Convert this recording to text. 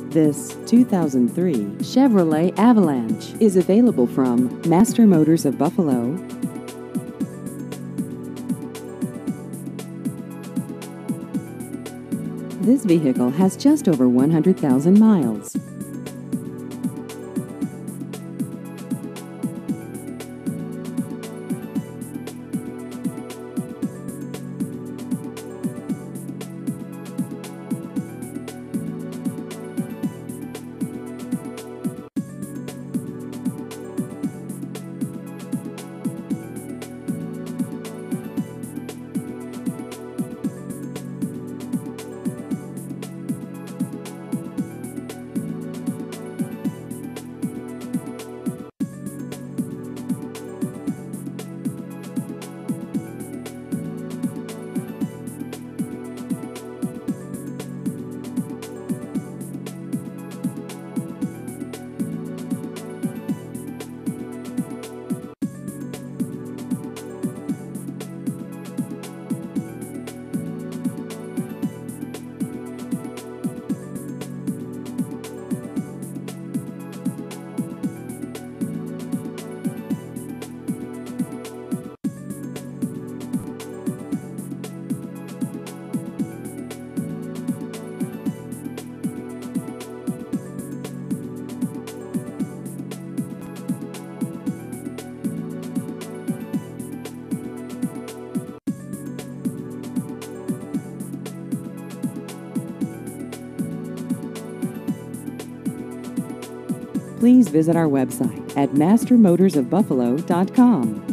This 2003 Chevrolet Avalanche is available from Master Motors of Buffalo. This vehicle has just over 100,000 miles. Please visit our website at mastermotorsofbuffalo.com.